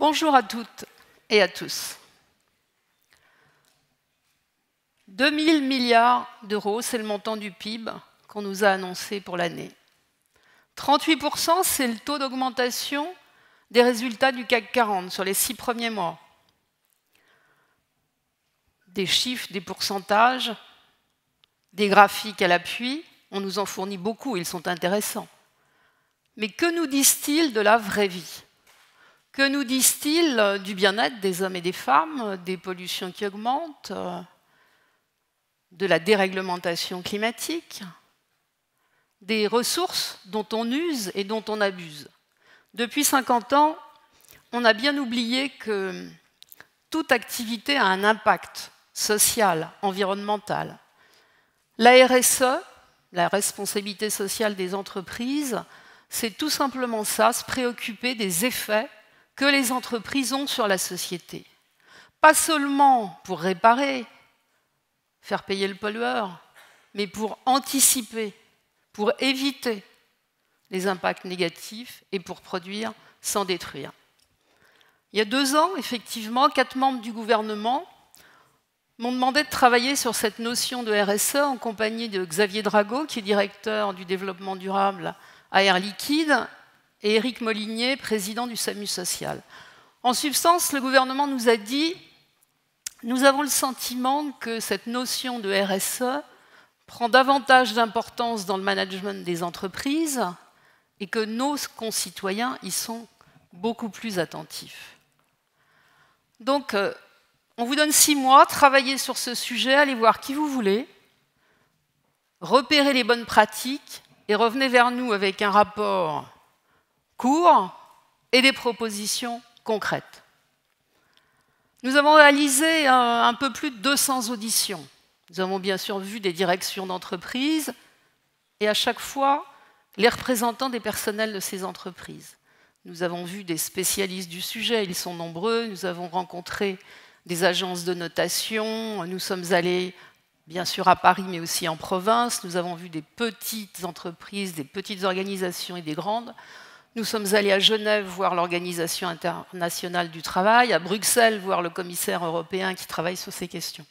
Bonjour à toutes et à tous. 2 000 milliards d'euros, c'est le montant du PIB qu'on nous a annoncé pour l'année. 38%, c'est le taux d'augmentation des résultats du CAC 40 sur les 6 premiers mois. Des chiffres, des pourcentages, des graphiques à l'appui, on nous en fournit beaucoup, ils sont intéressants. Mais que nous disent-ils de la vraie vie? Que nous disent-ils du bien-être des hommes et des femmes, des pollutions qui augmentent, de la déréglementation climatique, des ressources dont on use et dont on abuse? Depuis 50 ans, on a bien oublié que toute activité a un impact social, environnemental. La RSE, la responsabilité sociale des entreprises, c'est tout simplement ça, se préoccuper des effets que les entreprises ont sur la société. Pas seulement pour réparer, faire payer le pollueur, mais pour anticiper, pour éviter les impacts négatifs et pour produire sans détruire. Il y a 2 ans, effectivement, 4 membres du gouvernement m'ont demandé de travailler sur cette notion de RSE en compagnie de Xavier Drago, qui est directeur du développement durable à Air Liquide, et Éric Molinier, président du SAMU social. En substance, le gouvernement nous a dit « Nous avons le sentiment que cette notion de RSE prend davantage d'importance dans le management des entreprises et que nos concitoyens y sont beaucoup plus attentifs. » Donc, on vous donne 6 mois, travaillez sur ce sujet, allez voir qui vous voulez, repérez les bonnes pratiques et revenez vers nous avec un rapport court et des propositions concrètes. Nous avons réalisé un peu plus de 200 auditions. Nous avons bien sûr vu des directions d'entreprises et à chaque fois les représentants des personnels de ces entreprises. Nous avons vu des spécialistes du sujet, ils sont nombreux, nous avons rencontré des agences de notation, nous sommes allés bien sûr à Paris mais aussi en province, nous avons vu des petites entreprises, des petites organisations et des grandes. Nous sommes allés à Genève voir l'Organisation internationale du travail, à Bruxelles voir le commissaire européen qui travaille sur ces questions.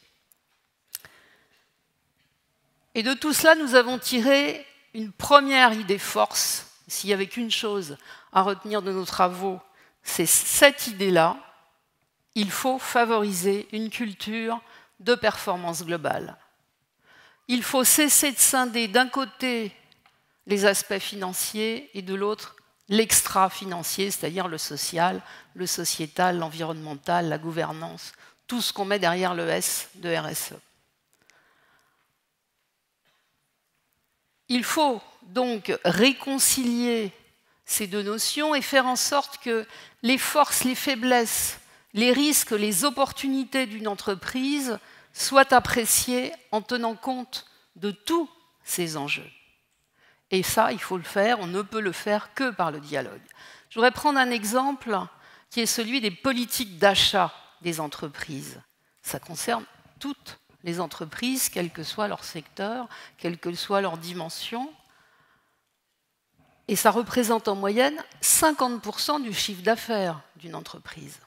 Et de tout cela, nous avons tiré une première idée force. S'il n'y avait qu'une chose à retenir de nos travaux, c'est cette idée-là. Il faut favoriser une culture de performance globale. Il faut cesser de scinder d'un côté les aspects financiers et de l'autre l'extra-financier, c'est-à-dire le social, le sociétal, l'environnemental, la gouvernance, tout ce qu'on met derrière le S de RSE. Il faut donc réconcilier ces 2 notions et faire en sorte que les forces, les faiblesses, les risques, les opportunités d'une entreprise soient appréciés en tenant compte de tous ces enjeux. Et ça, il faut le faire, on ne peut le faire que par le dialogue. Je voudrais prendre un exemple qui est celui des politiques d'achat des entreprises. Ça concerne toutes les entreprises, quel que soit leur secteur, quelle que soit leur dimension. Et ça représente en moyenne 50% du chiffre d'affaires d'une entreprise.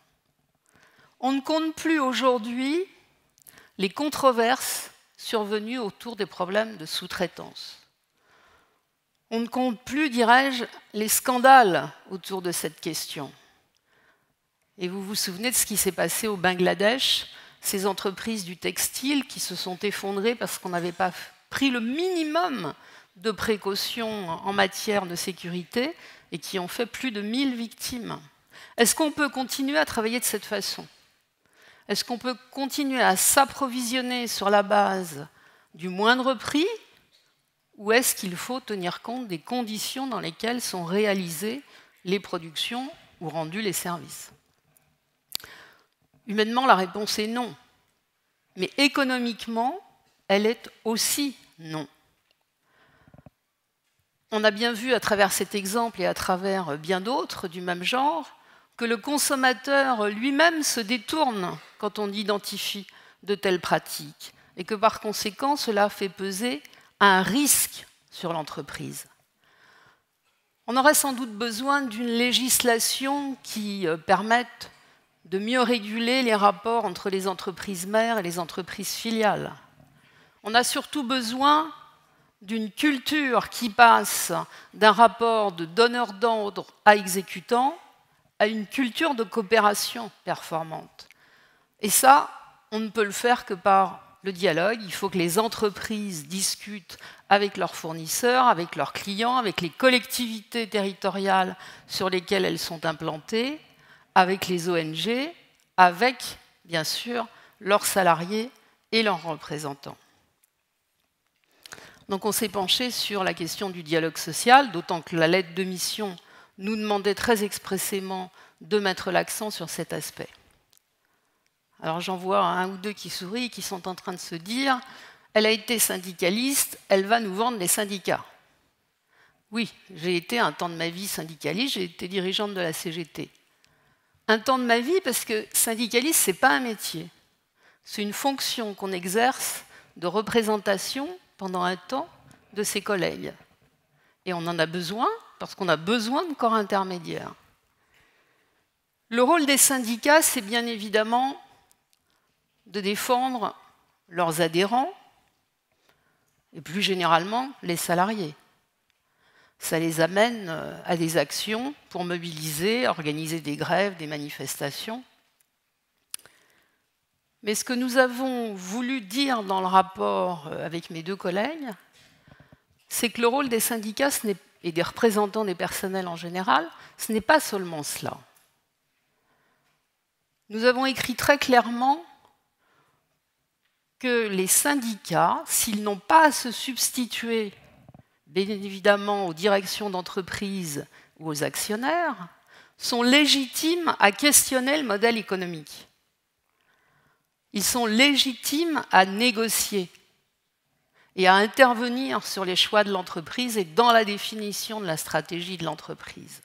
On ne compte plus aujourd'hui les controverses survenues autour des problèmes de sous-traitance. On ne compte plus, dirais-je, les scandales autour de cette question. Et vous vous souvenez de ce qui s'est passé au Bangladesh, ces entreprises du textile qui se sont effondrées parce qu'on n'avait pas pris le minimum de précautions en matière de sécurité et qui ont fait plus de 1000 victimes. Est-ce qu'on peut continuer à travailler de cette façon? Est-ce qu'on peut continuer à s'approvisionner sur la base du moindre prix? Ou est-ce qu'il faut tenir compte des conditions dans lesquelles sont réalisées les productions ou rendus les services? Humainement, la réponse est non. Mais économiquement, elle est aussi non. On a bien vu à travers cet exemple et à travers bien d'autres du même genre que le consommateur lui-même se détourne quand on identifie de telles pratiques et que par conséquent, cela fait peser un risque sur l'entreprise. On aurait sans doute besoin d'une législation qui permette de mieux réguler les rapports entre les entreprises mères et les entreprises filiales. On a surtout besoin d'une culture qui passe d'un rapport de donneur d'ordre à exécutant à une culture de coopération performante. Et ça, on ne peut le faire que par le dialogue. Il faut que les entreprises discutent avec leurs fournisseurs, avec leurs clients, avec les collectivités territoriales sur lesquelles elles sont implantées, avec les ONG, avec, bien sûr, leurs salariés et leurs représentants. Donc on s'est penché sur la question du dialogue social, d'autant que la lettre de mission nous demandait très expressément de mettre l'accent sur cet aspect. Alors j'en vois un ou deux qui sourient, qui sont en train de se dire « Elle a été syndicaliste, elle va nous vendre les syndicats ». Oui, j'ai été un temps de ma vie syndicaliste, j'ai été dirigeante de la CGT. Un temps de ma vie parce que syndicaliste, ce n'est pas un métier. C'est une fonction qu'on exerce de représentation pendant un temps de ses collègues. Et on en a besoin parce qu'on a besoin de corps intermédiaires. Le rôle des syndicats, c'est bien évidemment de défendre leurs adhérents et plus généralement les salariés. Ça les amène à des actions pour mobiliser, organiser des grèves, des manifestations. Mais ce que nous avons voulu dire dans le rapport avec mes deux collègues, c'est que le rôle des syndicats et des représentants des personnels en général, ce n'est pas seulement cela. Nous avons écrit très clairement que les syndicats, s'ils n'ont pas à se substituer, bien évidemment, aux directions d'entreprise ou aux actionnaires, sont légitimes à questionner le modèle économique. Ils sont légitimes à négocier et à intervenir sur les choix de l'entreprise et dans la définition de la stratégie de l'entreprise.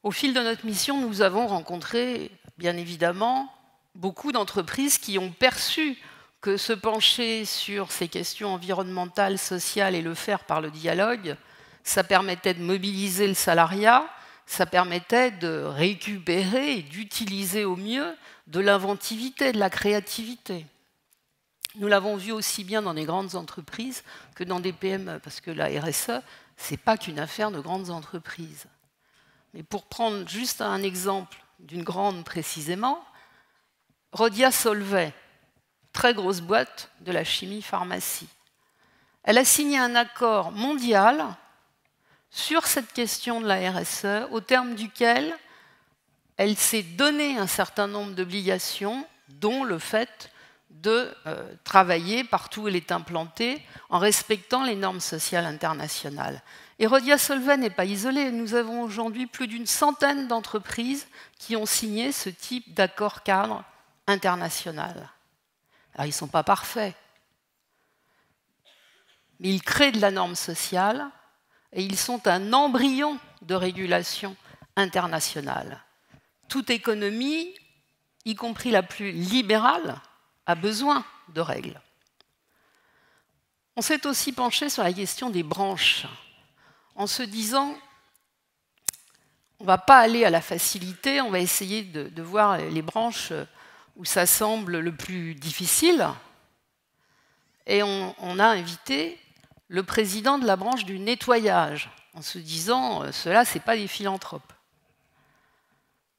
Au fil de notre mission, nous avons rencontré, bien évidemment, beaucoup d'entreprises qui ont perçu que se pencher sur ces questions environnementales, sociales et le faire par le dialogue, ça permettait de mobiliser le salariat, ça permettait de récupérer et d'utiliser au mieux de l'inventivité, de la créativité. Nous l'avons vu aussi bien dans des grandes entreprises que dans des PME, parce que la RSE, ce n'est pas qu'une affaire de grandes entreprises. Mais pour prendre juste un exemple d'une grande précisément, Rhodia Solvay, très grosse boîte de la chimie-pharmacie. Elle a signé un accord mondial sur cette question de la RSE, au terme duquel elle s'est donné un certain nombre d'obligations, dont le fait de travailler partout où elle est implantée en respectant les normes sociales internationales. Et Rhodia Solvay n'est pas isolée. Nous avons aujourd'hui plus d'une centaine d'entreprises qui ont signé ce type d'accord cadre international. Alors, ils ne sont pas parfaits, mais ils créent de la norme sociale et ils sont un embryon de régulation internationale. Toute économie, y compris la plus libérale, a besoin de règles. On s'est aussi penché sur la question des branches, en se disant on ne va pas aller à la facilité, on va essayer de voir les branches où ça semble le plus difficile. Et on a invité le président de la branche du nettoyage, en se disant ceux-là, ce n'est pas des philanthropes.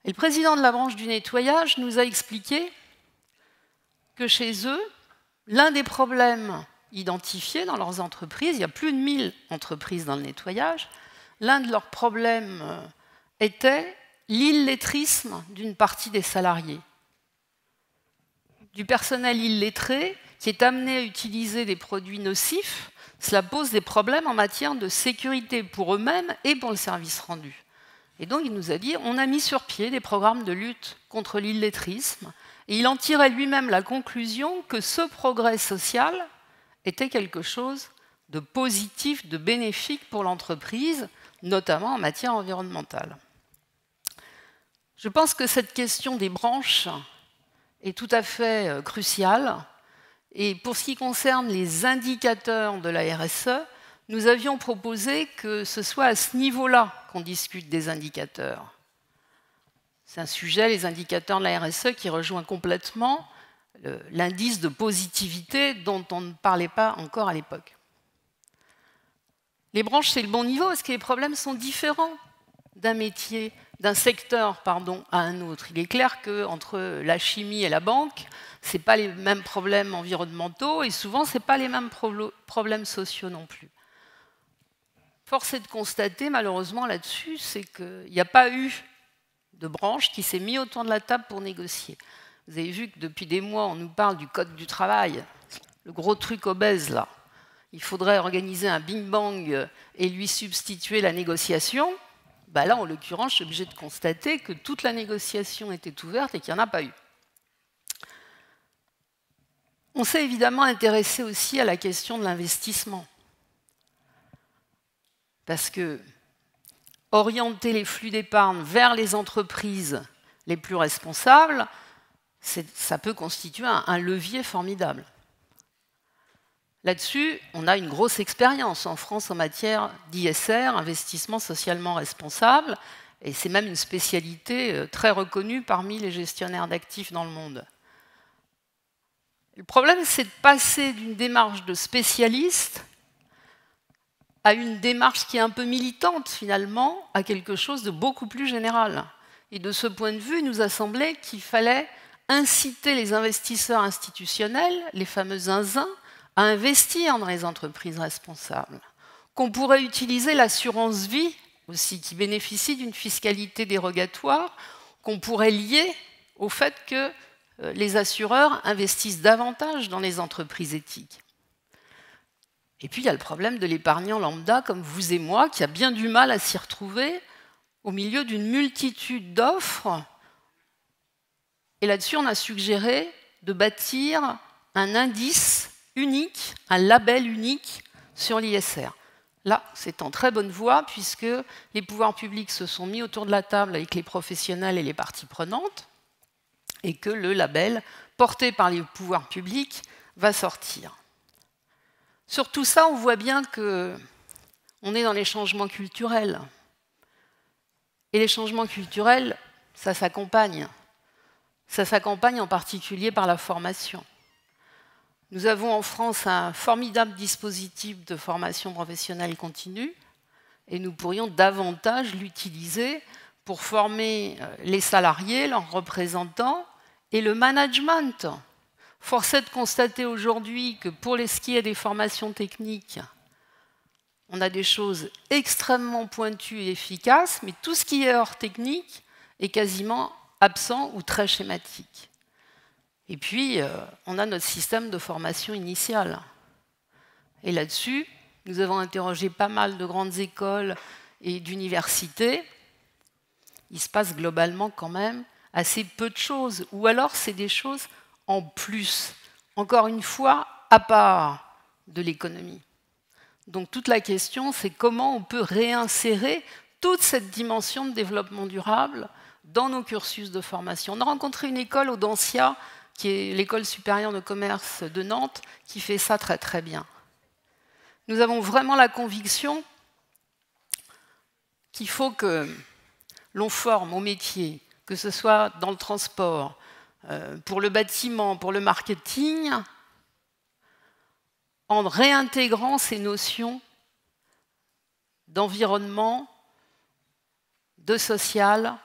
Et le président de la branche du nettoyage nous a expliqué que chez eux, l'un des problèmes identifiés dans leurs entreprises, il y a plus de 1000 entreprises dans le nettoyage, l'un de leurs problèmes était l'illettrisme d'une partie des salariés. Du personnel illettré qui est amené à utiliser des produits nocifs, cela pose des problèmes en matière de sécurité pour eux-mêmes et pour le service rendu. Et donc il nous a dit, on a mis sur pied des programmes de lutte contre l'illettrisme, et il en tirait lui-même la conclusion que ce progrès social était quelque chose de positif, de bénéfique pour l'entreprise, notamment en matière environnementale. Je pense que cette question des branches est tout à fait cruciale. Et pour ce qui concerne les indicateurs de la RSE, nous avions proposé que ce soit à ce niveau-là qu'on discute des indicateurs. C'est un sujet, les indicateurs de la RSE, qui rejoint complètement l'indice de positivité dont on ne parlait pas encore à l'époque. Les branches, c'est le bon niveau, parce que les problèmes sont différents d'un métier, d'un secteur, pardon, à un autre. Il est clair qu'entre la chimie et la banque, ce n'est pas les mêmes problèmes environnementaux, et souvent, ce n'est pas les mêmes problèmes sociaux non plus. Force est de constater, malheureusement, là-dessus, c'est qu'il n'y a pas eu de branche qui s'est mis autour de la table pour négocier. Vous avez vu que depuis des mois, on nous parle du code du travail, le gros truc obèse, là. Il faudrait organiser un bing-bang et lui substituer la négociation. Ben là, en l'occurrence, je suis obligée de constater que toute la négociation était ouverte et qu'il n'y en a pas eu. On s'est évidemment intéressé aussi à la question de l'investissement. Parce que orienter les flux d'épargne vers les entreprises les plus responsables, ça peut constituer un levier formidable. Là-dessus, on a une grosse expérience en France en matière d'ISR, investissement socialement responsable, et c'est même une spécialité très reconnue parmi les gestionnaires d'actifs dans le monde. Le problème, c'est de passer d'une démarche de spécialiste à une démarche qui est un peu militante, finalement, à quelque chose de beaucoup plus général. Et de ce point de vue, il nous a semblé qu'il fallait inciter les investisseurs institutionnels, les fameux zinzins, à investir dans les entreprises responsables, qu'on pourrait utiliser l'assurance vie aussi, qui bénéficie d'une fiscalité dérogatoire, qu'on pourrait lier au fait que les assureurs investissent davantage dans les entreprises éthiques. Et puis il y a le problème de l'épargnant lambda, comme vous et moi, qui a bien du mal à s'y retrouver au milieu d'une multitude d'offres. Et là-dessus, on a suggéré de bâtir un indice unique, un label unique sur l'ISR. Là, c'est en très bonne voie, puisque les pouvoirs publics se sont mis autour de la table avec les professionnels et les parties prenantes, et que le label, porté par les pouvoirs publics, va sortir. Sur tout ça, on voit bien qu'on est dans les changements culturels. Et les changements culturels, ça s'accompagne. Ça s'accompagne en particulier par la formation. Nous avons en France un formidable dispositif de formation professionnelle continue et nous pourrions davantage l'utiliser pour former les salariés, leurs représentants et le management. Force est de constater aujourd'hui que pour ce qui est des formations techniques, on a des choses extrêmement pointues et efficaces, mais tout ce qui est hors technique est quasiment absent ou très schématique. Et puis, on a notre système de formation initiale. Et là-dessus, nous avons interrogé pas mal de grandes écoles et d'universités. Il se passe globalement quand même assez peu de choses. Ou alors, c'est des choses en plus, encore une fois, à part de l'économie. Donc, toute la question, c'est comment on peut réinsérer toute cette dimension de développement durable dans nos cursus de formation. On a rencontré une école, Audencia, qui est l'école supérieure de commerce de Nantes, qui fait ça très très bien. Nous avons vraiment la conviction qu'il faut que l'on forme au métier, que ce soit dans le transport, pour le bâtiment, pour le marketing, en réintégrant ces notions d'environnement, de social,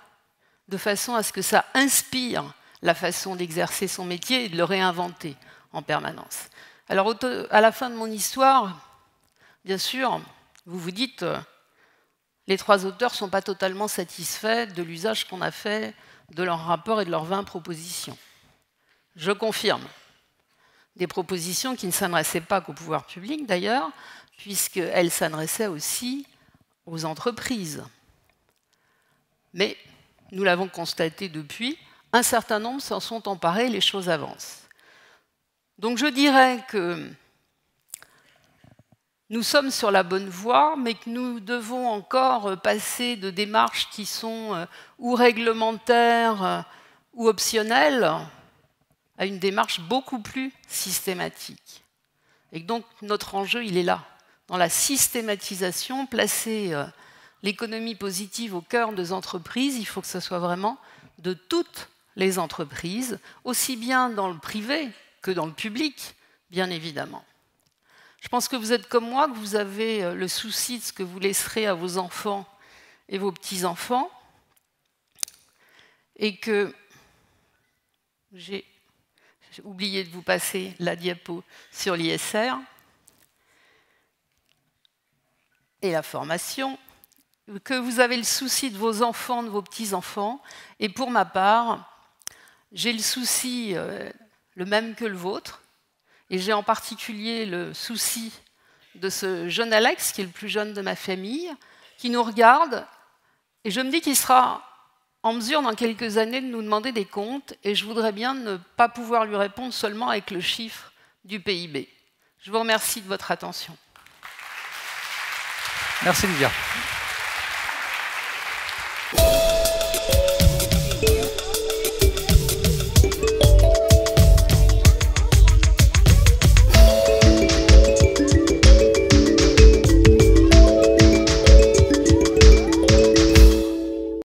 de façon à ce que ça inspire la façon d'exercer son métier et de le réinventer en permanence. Alors, à la fin de mon histoire, bien sûr, vous vous dites, les trois auteurs ne sont pas totalement satisfaits de l'usage qu'on a fait de leur rapport et de leurs 20 propositions. Je confirme. Des propositions qui ne s'adressaient pas qu'au pouvoir public, d'ailleurs, puisqu'elles s'adressaient aussi aux entreprises. Mais, nous l'avons constaté depuis, un certain nombre s'en sont emparés, les choses avancent. Donc je dirais que nous sommes sur la bonne voie, mais que nous devons encore passer de démarches qui sont ou réglementaires ou optionnelles à une démarche beaucoup plus systématique. Et donc notre enjeu, il est là, dans la systématisation, placer l'économie positive au cœur des entreprises. Il faut que ce soit vraiment de toutes les entreprises, aussi bien dans le privé que dans le public, bien évidemment. Je pense que vous êtes comme moi, que vous avez le souci de ce que vous laisserez à vos enfants et vos petits-enfants, et que j'ai oublié de vous passer la diapo sur l'ISR et la formation, que vous avez le souci de vos enfants, de vos petits-enfants, et pour ma part, j'ai le souci le même que le vôtre, et j'ai en particulier le souci de ce jeune Alex, qui est le plus jeune de ma famille, qui nous regarde, et je me dis qu'il sera en mesure dans quelques années de nous demander des comptes, et je voudrais bien ne pas pouvoir lui répondre seulement avec le chiffre du PIB. Je vous remercie de votre attention. Merci Livia.